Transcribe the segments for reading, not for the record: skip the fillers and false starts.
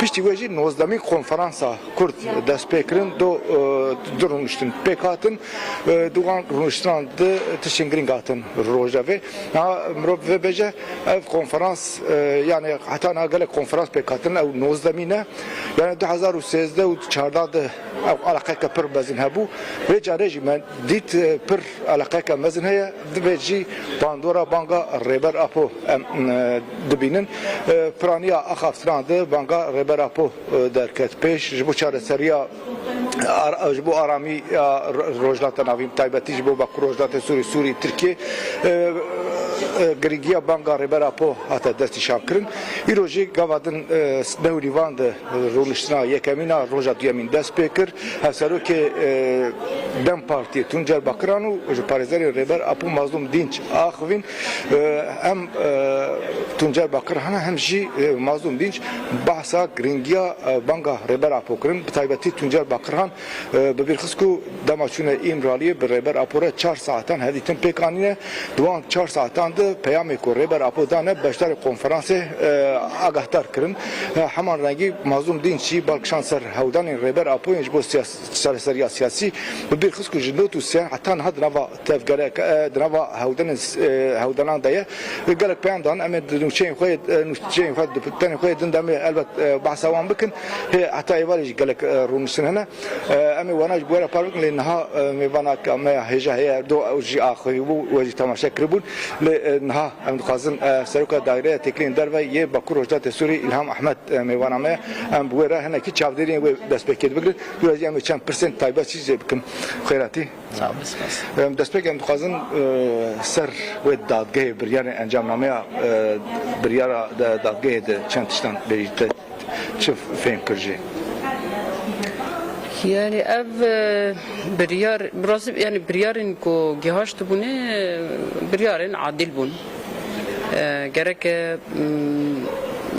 پشتی وجی 19 کنفرانسا کرد دست پیکرن دو رونشتن پیکاتن دوان رونشتن تشنگرین گاتن روجاوی مرو و بجه کنفرانس یعنی حتی ناگل کنفرانس پیکاتن او 19 نه یعنی 2013 و 14 او علاقه که پر بزن هبو و جارجی من دیت پر علاقه که مزن هیا دبیجی باندورا بانگا ریبر اپو دبینن پرانیا اخافتران ده بانگا ریبر اپو درکت پیش جبو چاره سریا جبو آرامی روجلات ناویم تایبتی جبو باکو روجلات سوری ترکیه گریگیا بانگا ریبر اپو حتی دستی شاکرن ایروجی گوادن نولیوان ده رونشتنا یکمینا روجا دیامین دست پیکر هسرو که دم پارتی تونجر باکرانو و پارزاری ریبر اپو مظلوم دینچ آخوین هم تونجر باکرانه هم جی مظلوم دینچ بحثا گرینگیا بانگا ریبر اپو کرن بتایبتی تونجر باکران ببیرخسکو دماچونه ایمرالیه بر ریبر اپوره 4 ساعتان هدیتن پیکانینه دوان 4 ساعتان ده پیامی کو ریبر اپو دانه بشتر کنفرانس آگاهتر کرن همان رنگی مظلوم دینچی بالکشان سر هودان ریبر اپو اینج بو سرسریا سیاسی ببیرخسکو جنوتو سیان حتی نه دروا تفگره دروا هودانان دایه گلک پیام دان اما نوچین خود دپتن خود دندم البته بحثوان بکن حتی ایوالیش گلک رونسن هنه اما واناج بورا پارک لنها میوانا کام هجا هی دو اوجی آخری بو وجی تماشا کربون لنها ام خازن سرکا دایره تکلین درو یه باکو روجات سوری الهام احمد میوانا ما ام بورا هنه کی چاودرین و دست بکید بگیر دوازی ام چند پرسنت تایبه چیز بکن خیراتی دست بکیم خازن سر و دادگاه بریار انجام نامه بریار دادگاه چند تشتن برید چه فهم کرجی يعني اف بريار براسب يعني بريارن كو جهاشت بونه بريارن عادل بون جرك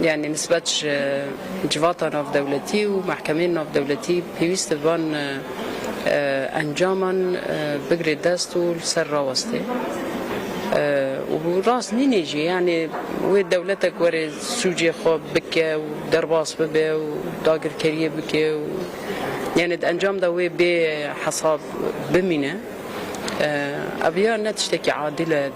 يعني نسبة جواتا ناف دولتي ومحكمين ناف دولتي بيوست بان انجاما بقري داستو لسر راوستي وراس نيجي يعني وين دولتك وري سوجي خو بكى ودرباس ببي وداقر كريه بكى يعني انجام ده وي بحساب بمينه ابيا نتشتكي عادله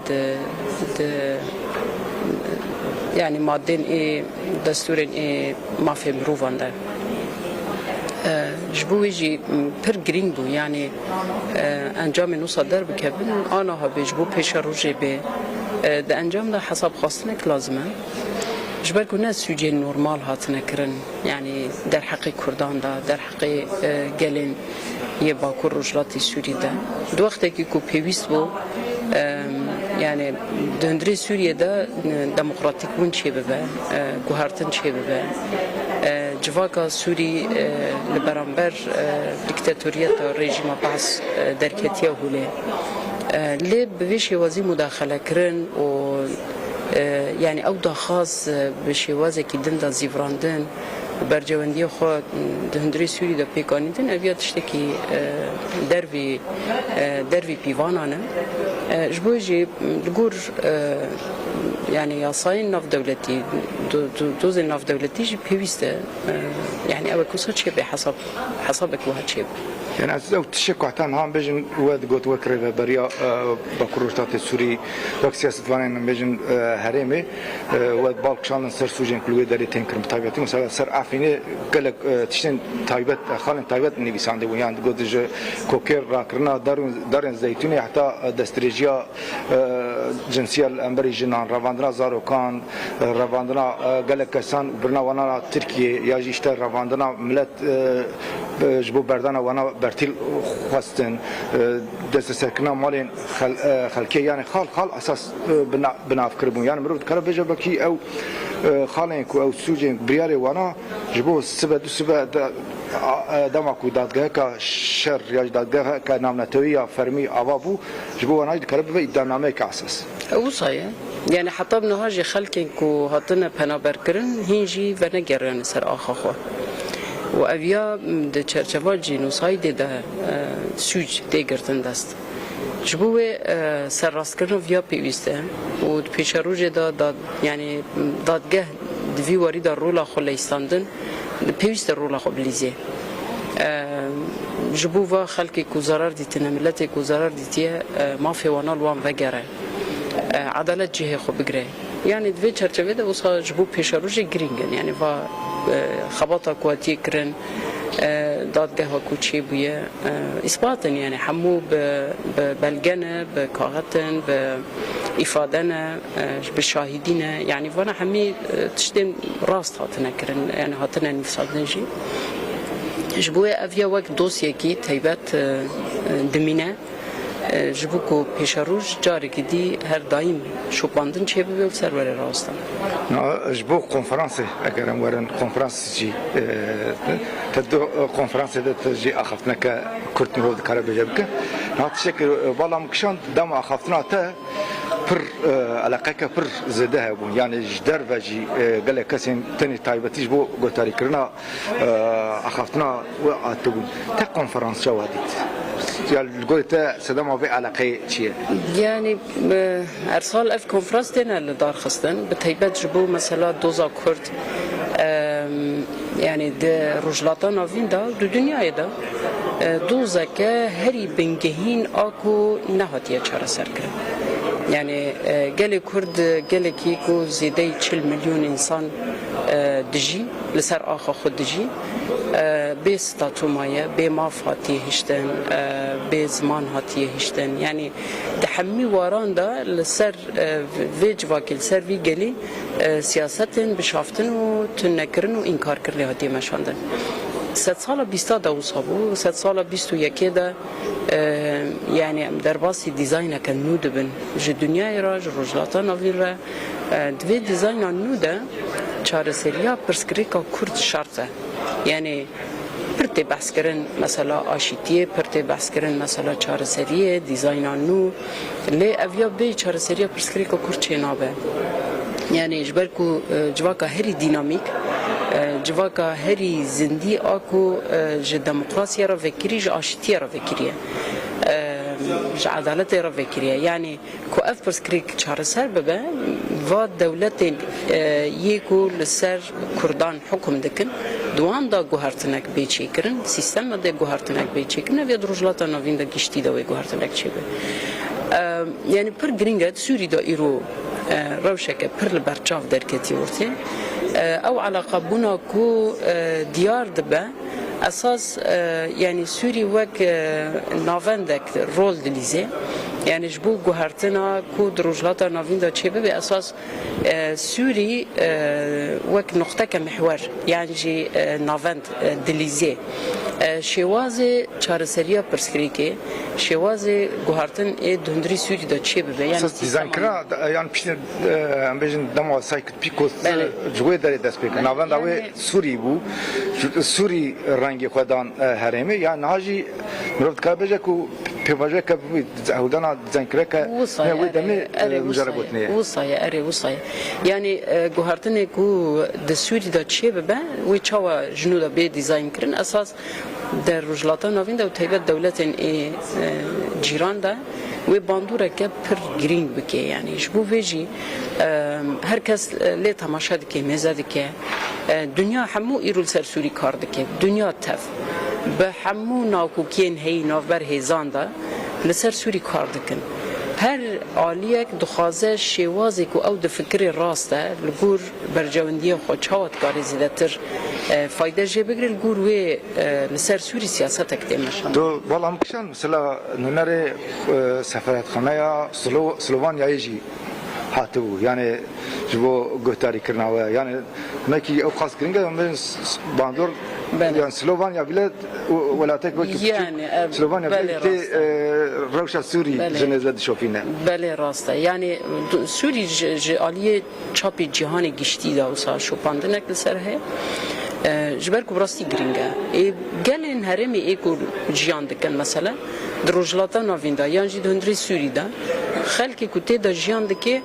يعني مادين ايه دستورين ايه ما في مروفان ده جبو يجي بير جرين بو يعني انجام نوصل در بكبن انا هبي جبو بيش روجي بي ده انجام ده حساب خاصنك لازمه جبالكو ناس سوجي نورمال هاتنا كرن يعني در حقي كردان ده در حقي قالين يباكو رجلاتي سوري ده دو وقتكي كو بيويست بو يعني دهندري سوريا ده ديمقراطيك ون شي ببا جوهرتن شي ببا جواكا سوري لبرامبر ديكتاتورية ريجيم باس دركتيا هولي لي بويش وزي مداخلة كرن و يعني أوضاع خاص بشوازة كدندا زيفراندن برجواندي خو دهندري سوري دا بيكانيدن أبيات تشتكي دربي بيفانانا جبوجي لجور يعني يصاين ناف دولتي دوز ناف دولتي جي بيويسته يعني أول كوسات شيء حسابك وهاد شيء يعني أو تشكو حتى هم بيجن واد قوت وكرة بريا بكروشات السوري وكسياسة فانين بيجن هرمي واد بالكشان سر سوجين كل ويداري تنكر متابعتي مثلا سر عفيني قالك تشتين تايبت خالن تايبت نيفيسان دي ويان قوت ج كوكير راكرنا دارن زيتوني حتى دستريجيا جنسية الأمبري جنان رافاندنا زاروكان رافاندنا قالك كسان برنا وانا تركيا ياجي اشتر رافاندنا ملت جبو بردانا وانا برتيل خواستن دست سرکنا مالين خلكي يعني خال اساس بناف كربون يعني مرود كرب بجبكي او خالينك او سوجين برياري وانا جبو سبا دماكو دادگاه کا شر یا دادگاه کا نامنتویه فرمی اوابو جبو وانا كرب ادامنامه کا اساس او صحيح يعني حتى بنهاجي خلكينكو هاتنا بنابر كرن هيجي ونجرن سر اخخو و اویا د چرچوال جنوسای ده سوج دیگرتن دست جبوه سر راست کردن ویا پیوسته و پیشروج داد یعنی دادگاه دوی واری در رولا خو لیستاندن پیوست رولا خو بلیزه جبو و خلقی کو ضرر دیتنه ملت کو ضرر دیتیه مافی وانال وان وگره عدالت جهه خو بگره یعنی دوی چرچوه ده وسا جبو پیش روش گرینگن یعنی و خباتا قواتی کرن دادگاه کوچی بویه اثباتن یعنی همو ببلگنه بکاغتن بإفادنه بشاهدینه یعنی وانا همی تشتیم راست هاتنه کرن یعنی هاتنه نفسادن جی جبوه اویا وقت دوسیه کی تیبت دمینه جبو کو پیشروش جاری که دی هر دایم شوپاندن چه ببیل سرور راستن جبو کنفرانس اگرم ورن کنفرانس جی تدو کنفرانس ده جی اخفتنا که کرتن رو دکاره بجب که نهاتشک بالا مکشان دم اخفتنا تا پر علاقه که پر زده هبون یعنی جدر و جی گله کسی تنی تایبتیش بو گوتاری کرنا اخفتنا و آتبون تا کنفرانس جوادید يعني قلت سدام في علاقه شيء يعني ارسال اف كونفرنس تنا لدار خستن بتيبت جبو مثلا دوزا كرد يعني د رجلاتنا فين دا دنيا دا دوزا که هری بنگهین اكو نهاتيه چاره سر کرد يعني قال كرد قال كيكو زيدي 40 مليون انسان دجي لسر آخا خود دجي بي ستاتو مايا بي ماف هاتيه هشتن بي زمان هاتيه هشتن يعني دحمي واران دا لسر ويج واكل سر في قالي سياستن بشافتن و تنكرن و انكار كرلي هاتيه مشاندن 100 سال 20 دا وصابو 100 سال 21 دا يعني درباسي ديزاينا كان نودبن جو دنيا راج رجلاتا نويرا دوی ديزاينا نودا چارەسەریە پرسکرێکە کورد شرطه يعني پرتێ بەسکردن مثلا ئاشتیە پرتێ بەسکردن مثلا چارەسەریە دیزاینا نو لێ ئەڤیا بێ چارەسەریە پرسکرێکە کورد چێ نابێ يعني جبركو جواكا هري ديناميك جواكا هري زندي اكو ج ديمقراطيا را فكري ج اشتيا را فكريه ج عدالت را فكريه يعني كو اف برسكريك چارسر ببه و دولت يكو لسر كردان حكم دكن دوان دا گوهرتنك بيچيكرن سيستم دا گوهرتنك بيچيكن و دروجلاتا نوين دا گشتي دا گوهرتنك چيبه يعني پر گرينگت سوري دا ايرو روشك پر لبرچاف دركتي ورتي او علاقه بنا كو ديار دبه اساس يعني سوري وك نافندك رول دليزي يعني جبو جوهرتنا كو دروجلاتا نافيندا تشيبه باساس سوري وك نقطه كمحور يعني جي نافند دليزي شوازي چارسريا برسكريكي شوازي جوهرتن اي دندري سوري دا تشيبه يعني ديزاين كرا يعني بيشن امبيجن دمو سايكت بيكوس جوي داري دسبيك نافند اوي سوري بو سوري رنگي خدان هرمي يعني هاجي مرفت كابجا كو بيواجه كبوي هودانا زنكركا هو دمي مجربتني وصايا اري وصايا يعني جوهرتني كو دسوري دا تشيبه وي تشوا جنودا بي ديزاين كرن اساس در رجلاتا نوین دا و تایبت دولتن ای جیران دا و باندوره که پر گرینگ بکه یعنی شبو ویجی هر کس لی تماشا دکه میزه دکه دنیا همو ایرول سر سوری کار دکه دنیا تف به همو ناکوکین هی نافبر هیزان دا لسر سوری کار دکن هر آلیک دخوازه شوازی که او دفکر راسته لگور برجواندی خود چاوت کاری زیده تر فایده جه بگیره لگور وی لسر سوری سیاست اکتیمشان دو بالا مکشن مثلا نمره سفرت خانه یا سلوانیایی جی هاتو يعني جبو قهتاري كرناوه يعني ماكي او خاص كرنجا من باندور يعني سلوفانيا بلاد ولاتك يعني سلوفانيا بلاد روشة سوري جنازة شوفينا بله راسته يعني سوري جاليه چاپی جهان گشتی دا وسا شوپاندنك لسره جبركو براستی گرینگه گلن هرمی ایکو جیان دکن مثلا دروجلاتا نویندا یان جی دندری سوری دا خلقی کوتی دا جیان دکی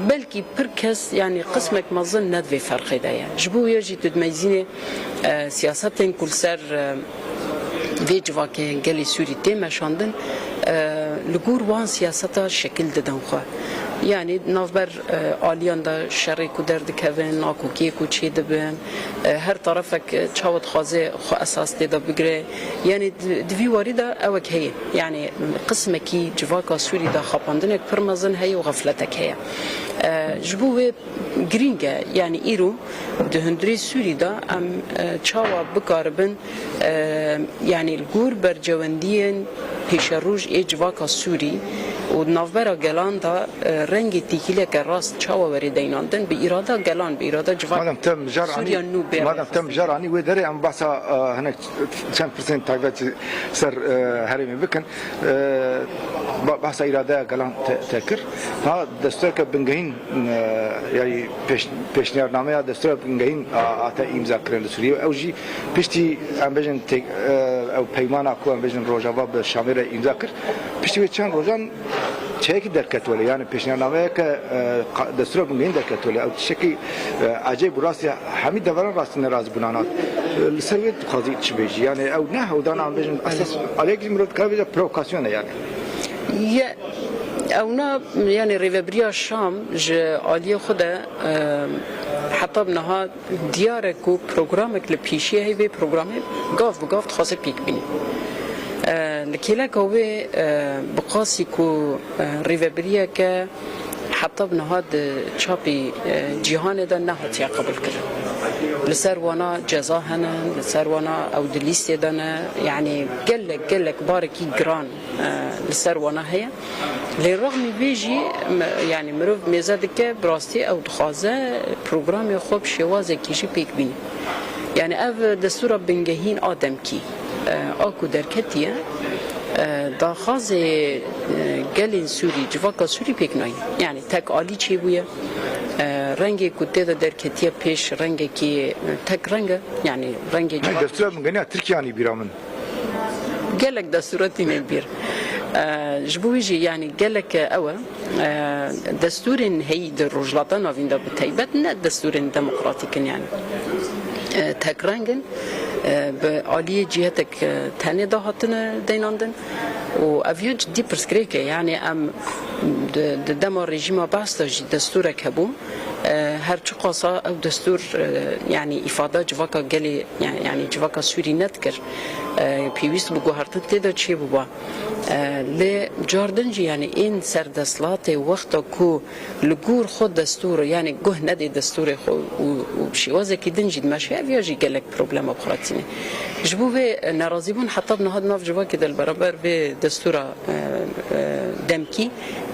بلکی پر کس يعني قسمك مظن ندوي فرق دايا جبو يجي تدميزين سياستين كل سر فيج واكي قالي سوري تي مشاندن لغور وان سياستا شكل ددن خو يعني نافبر آلیان دا شری کو درد کهون ناکو کی کو چی دبن هر طرفك تشاوت خازه خو اساس ده بگره يعني دوی وارده اوک هي يعني قسم کی جواکا سوری دا خپاندنک پرمزن هي و غفلتک هي جبوه گرینگه يعني ایرو دهندری سوری دا ام چاوا بکاربن يعني الگور برجواندین پیش روج ای جواکا سوری و نافبرا گلان دا رنگ تیکیله که راست چاوا وری دیناندن به ایرادا گلان به ایرادا جواک مادام تم جرانی مادام تم جرانی و داره ام بحثا هناك چند پرسنت تاکت سر هرمی بکن بحثا ایرادا گلان تکر ها دستور که بنگهین يعني پیشنهادنامه دستور بنگهین آتا امضا کردن سوریه او جی پشتی ام بجن او پیمانا کو ام بجن روجاوا به شامل امضا کرد پشتی چند روزان چه کی درکت ولی یعنی پیشنهادنامه که دستور بنگهین درکت ولی او شکی عجیب راستی همین دوران راستی ناراض بودند لسویت خازی چه بیجی یعنی او نه او دانا ام بجن اساس علیک مرد کاری پروکاسیون یعنی اونا يعني ريفابريا الشام ج عالية خدا حتى بنها ديارك و برنامجك لبيشي هي برنامج قاف بقاف تخاص بيك بيني لكيلاك هو بقاسي كو ريفابريا ك حتى بنها شابي جهان ده نهت قبل كده لسر وانا جزا هنا لسر وانا او دليست دنا يعني قلك باركي جران لسر وانا هي للرغم بيجي يعني مروف ميزادك براستي او دخازه برنامج خوب شوازه كيجي بيك بيني يعني اف دستور بنجهين ادم كي اكو دركتيه دا خازه گلین سوری جواکا سوری پیک نای یعنی تک عالی چی بویه رنگی کته دا در کتیه پیش رنگی کی تک رنگ یعنی رنگی جواکا دستور مگنی ترکیه یعنی بیرامن گلک دستوراتی من بیر جبویجی یعنی گلک اوه دستورن هی در رجلاتان و ویندا بتایبت نه دستورن دموکراتیکن یعنی تک رنگن به عالیه جهتك تاني دهاتنا ديناندن و افيو جدي برسكريكه يعني ام دما رژیم باستاجي دستورك هبو هر چه قاسا او دستور يعني افاده جواكا گلي يعني جواكا سوري نتكر پیوست بگو هرتن تدا چه بوا ل جاردن يعني این سردسلات وقتا کو لگور خود دستور يعني گه ندی دستور خو و بشوازه کی دنجید ماشي افياجي گلك پروبلم بخراتينه جبو به ناراضيبون حتى بنهاد ناف جواكي دل برابر به دستور دمكي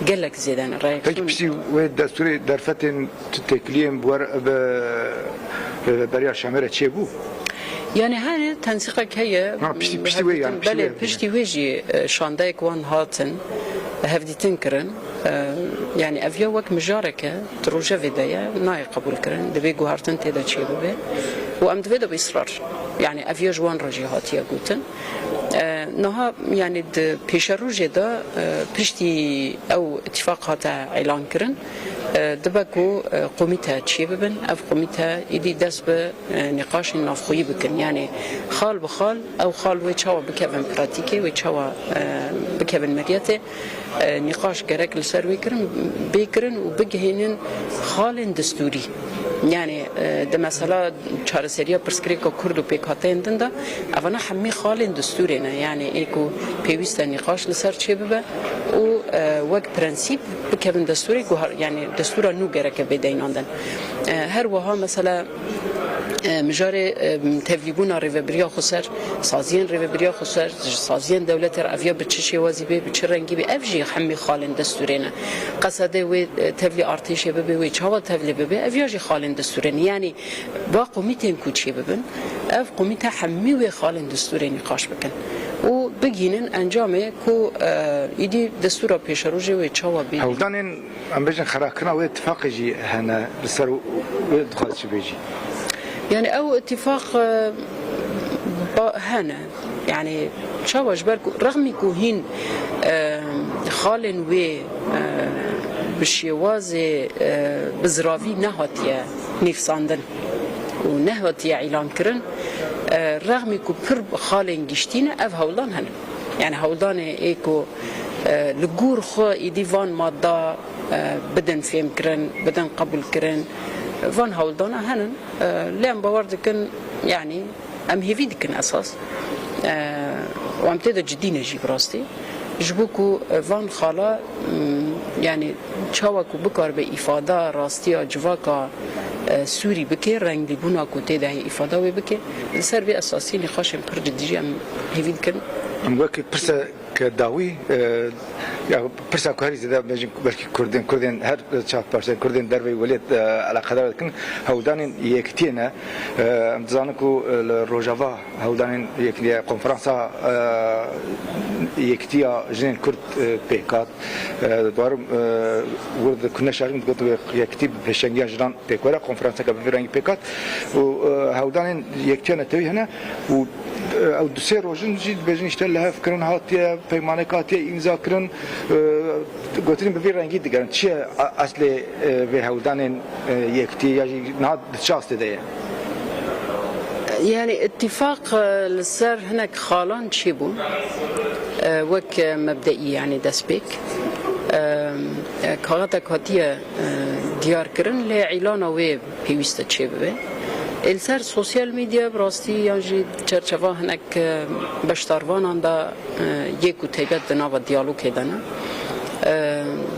گلك زيدان رايك تجي و دستور درفتن تكليم بور بريا شامره چه بو يعني هاي تنسيقك هي بشتي وي يعني بله بشتي ويجي شاندايك وان هاتن هفدي تنكرن يعني افيا وك مجاركه تروجا فيدايا ناي قبول كرن دبي غارتن تيدا تشي بو وام دبي باصرار يعني افيا جوان رجيهات يا غوتن نها يعني بيشروجي دا بشتي او اتفاق هتا اعلان كرن دبكو قوميتها تشي ببن اف قوميتها يدي دس بنقاش نافخوي بكن يعني خال بخال او خال ويتشاوا بكبن براتيكي ويتشاوا بكبن مريته نقاش جرك لسر ويكرن بيكرن وبجهنن خال دستوري يعني ده مثلا چارسریا پرسکریکا کرد و پیکاتین دنده اونا همه خال دستورینه يعني ایکو پیوست نقاش لسر چه ببه و وقت پرنسیب بکبن دستوری يعني دستورا نو گرکه بدیناندن هر وها مثلا مجاري تفليبونا ريفابريا خسر سازين ريفابريا خسر سازين دولة رافيا بتشي وازيبه بتشرنجي بافجي حمي خالن دستورنا قصده و تفلي ارتيش ببي و چاوا تفلي ببي افياجي خالن دستورن يعني با قوميتين كوچي ببن اف قوميته حمي و خالن دستوري نقاش بكن و بگینن انجامه کو ایدی دستور پیشروجی و چاوا بی هودانن ام بجن خراکنا و اتفاقی هنا بسر و دخلش بيجي يعني او اتفاق هنا يعني شاوا جبركو رغم كوهين خالن و بشيوازي بزرافي نهاتيا نفساندن و نهاتيا اعلان كرن رغم كو پر خالن گشتين اف هولان هن يعني هولان ايكو لگور خو ايديوان مادا بدن فهم كرن بدن قبول كرن فان هولدانا هنن لام باور دكن يعني ام هيفي دكن اساس وام تدا جدي نجي براستي جبوكو فان خالا يعني تشاوكو بكار بإفادة راستيا جواكا سوري بكي رنگ لبونا كوتي ده إفادة وبكي لسر بي أساسي نخاشم پر جديجي ام هيفي دكن ام وقت برسا كداوي یا پرسا کاری زده بچه برکی کردن هر چهار پارچه کردن در ولیت علاقه دارد کن هودانین یکتی نه امتزان کو روجاوا هودانین یکتی کنفرانسا یکتیا جن کرد پیکات دوارم ورد کنه شاریم گفت یکتی بهشنگی جران پیکورا کنفرانسا که بفرنگی پیکات و هودانین یکتی نه توی هنه و او دوسه روزن جد بجن اشتغل له فکرن هاتیه پیمانکاتی امضا کردن گفتیم به رنگی دیگرن چه اصل به هودانین یکتی یا نه شخص دیگه يعني اتفاق للسر هناك خالان تشيبون وك مبدئي يعني دسبيك كاغاتا كاتيا ديار كرن لإعلان ويب بيوست تشيبه السر سوشيال ميديا براستي يعني چرچوا هناك بشتاروان دا يكو تيبت دناوا ديالوگ هدنا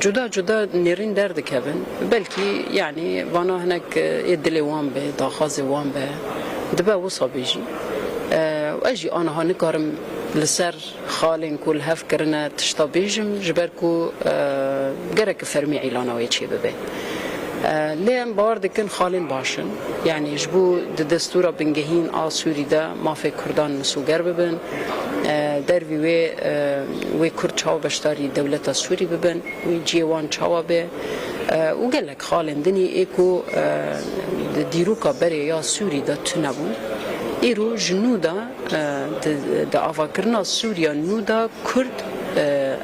جدا جدا نيرين درد كابن بلكي يعني وانا هناك يدلي وان به داخاز وان به دبا وصا بيجي واجي انا هنكرم لسر خالين كل هف كرنا تشتا بيجم جبركو جرك فرمي اعلان ويتشي ببه لين بارد كن خالين باشن يعني جبو دستورا بنجهين سوري دا ما في كردان مسوگر ببن دروي وي كرد چاو بشتاري دولة سوري ببن وي جيوان چاو به وقال لك خالن دني ايكو ديروكا بري يا سوري دا تنبون ايرو جنودا دا افاكرنا سوريا نودا كرد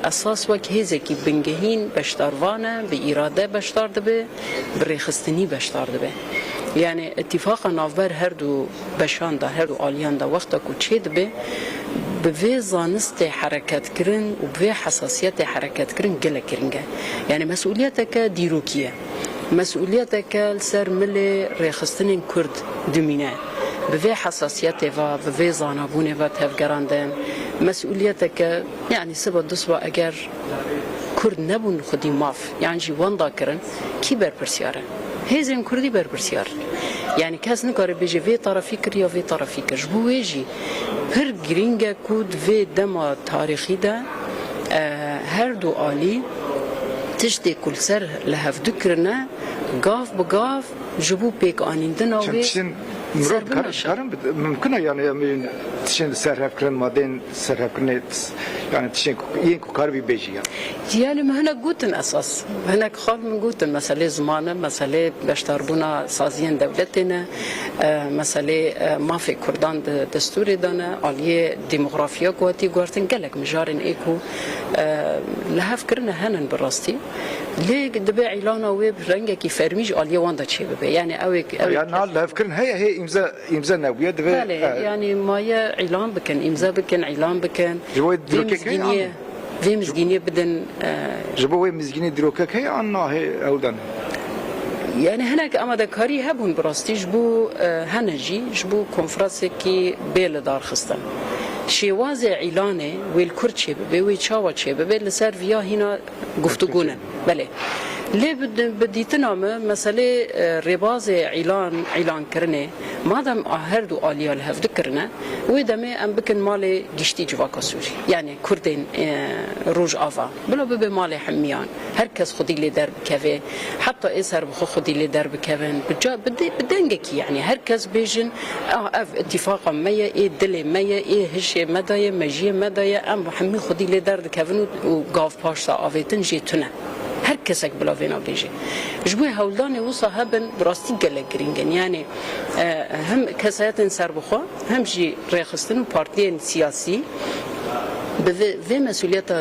اساس وک هزکی بنگهین بشتاروانه به اراده بشتار دبه برخستنی بشتار دبه يعني اتفاق نافبر هر دو بشان دا هر دو آلیان دا وقتا کو چه دبه به زانست حرکت کرن و به حساسیت حرکت کرن گله کرنگه يعني مسئولیتك دیروکیه مسئولیتك سر مل رخصتن کرد دمینه به حساسیت و به زانابونه و تفگرانده مسئولیتك يعني سبب دسوا اگر کرد نبون خودی ماف يعني جی واندا کرن کی بر پرسیاره هزم کردی بر پرسیار يعني کس نکاره بيجي في طرفي كر یا في طرفي كر جبو ويجي هر گرینگا کود في دما تاریخی ده هر دو آلی تشتی کل سر لهف دکرنه گاف بگاف جبو پیک آنیندنا و مراد كارم ممكن يعني تشين سرف كرن مادين سرف كرن يعني تشين ينكو كاربي بيجي يعني ما هنا قوتن اساس هناك خال من قوتن مساله زمانه مساله بشتربونا سازين دولتنا مساله ما في كردان دستوري دانا عليه ديموغرافيا قوتي قرتن قالك مجارن ايكو لهف كرنا هنن براستي ليه دبي اعلان ويب رنگك فرميج عليه واندا تشي يعني اويك يعني لهف كرن هي امضاء نوبيه دبي يعني ما اعلان بكن امضاء بكن اعلان بكن في مزجينيه بدن جبوي مزجينيه دروكك هي عنا هي اودن يعني هناك امادكاري هبون براستي جبو هنجي جبو كونفرنس كي بيل دار خستن شواز اعلانه والكرتشي بوي تشاوا تشي بل سيرفيا هنا گفتگونه بله ليه بديتنا مسألة رباز اعلان كرنه مادام هر دو آليال هفد كرنه ويدمي ام بكن مالي گشتي جواكا سوري يعني كردين روج آفا بلا ببي مالي حميان هر كس خدي لي درب كفي حتى اسر بخو خدي لي درب كفن بدنگكي يعني هر كس بيجن اف اتفاقا ميا اي دلي ميا اي هشي مدايا مجي مدايا ام حمي خدي لي درب كفن وقاف باشتا آفيتن جيتونه هر کسک بلاوینا بیجی جبوی هولدانی وصا هبن براستی گله گرینگن يعني هم کسایت سر بخوا هم جی ریخستن و پارتیین سیاسی به مسئولیت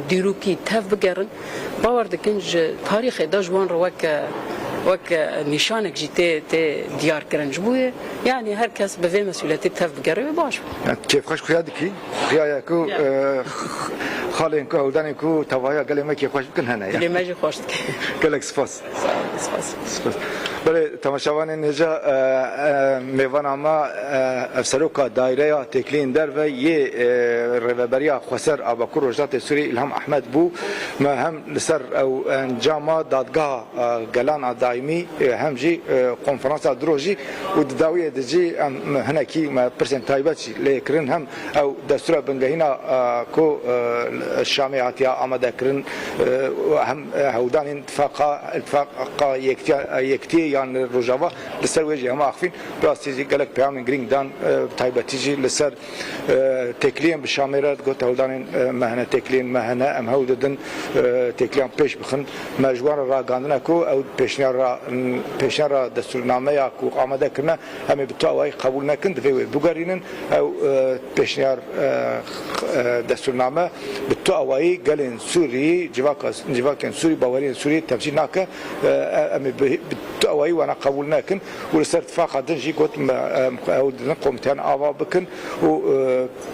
دیروکی تف بگرن باور دکن تاریخ دا جوان رو وک وك نشانك جي تي ديار كرنج بوي يعني هر كس بفي مسؤوليتي تف بقري باش كيف خش خيادكي خياكو خالينكو ودانيكو توايا قال ما كيف خش بكن هنا اللي ما يجي خوشتك قالك سفاس سفاس بله تماشاوان نجا میوان اما افسروکا دایره تکلین در و یه رهبریا خسر آباکور رجات سوری الهام احمد بو ما هم لسر او انجام دادگاه گلان دائمی هم جی کنفرانس دروجی و داویه دجی هنکی ما پرسنتایباتی لیکرن هم او دستور بنگهینا کو الشامعات آماده کرن هم هودان اتفاق یکتی يعني الرجاوة لسر وجه هم أخفين براستيجي قالك بيعمل جرين دان تايبتيجي لسر تكليم بالشاميرات قلت هودان مهنا تكليم مهنا أم هودن تكليم بيش بخن مجوار را قاندنا كو أو بيشنيار را دستورنامه كو آماده كنا هم بتوعي قبول نكن دفعوا بوغارينن أو بيشنيار دستورنامه بتوعي قالين سوري جواكن سوري باورين سوري تفسير ناكا أم بتوعي وانا قبول ناكن ولسر اتفاق دنجي قلت هودن قومتان آوا بكن و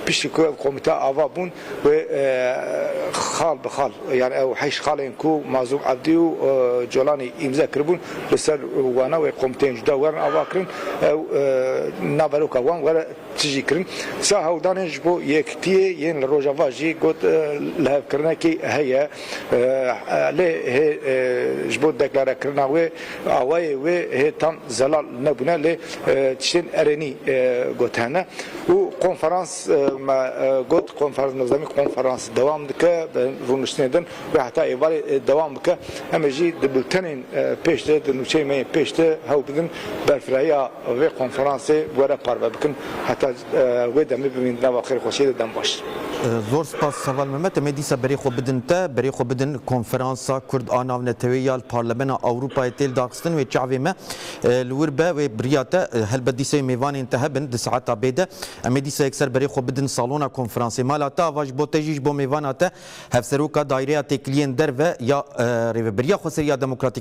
بيش قومتان آوا بون و خال بخال يعني او حيش خالين كو مازوم عبدي و جولاني امزا كربون لسر وانا وقومتين جدا ورن آوا كرن او نابروكا وان ولا تجي كرن سا هودان جبو يكتي ين الروجافا جي قلت لها كرنا كي هي ليه جبو دكلارا كرنا و آواي و هي تام زلال نبنا ل تشين ارني قلت هنا وكونفرنس ما قلت كونفرنس نظامي كونفرنس دوام دك رونشتندن وحتى ايبالي دوام دك اما جي دبلتنين بيشته دنوشي مي بيشته هاو بدن برفرايا و كونفرنس ورا باربا بكن حتى ودا مبين دنا اخر خوشي دم باش زور سپاس سوال ممت مدیسا بریخو بدن تا بریخو بدن کنفرانسا کرد آناو نتویال پارلمان اروپا تیل داغستن و چاوی ما الوربا و برياتا هل بديسه ميوان انتهبن د ساعات بيده امديسه اكثر بريخو بدن صالونا كونفرنسي مالاتا واج بوتيجيش بو ميواناتا هفسروكا دايره تكلين درفه يا ريفبريا خسريه ديمقراطيك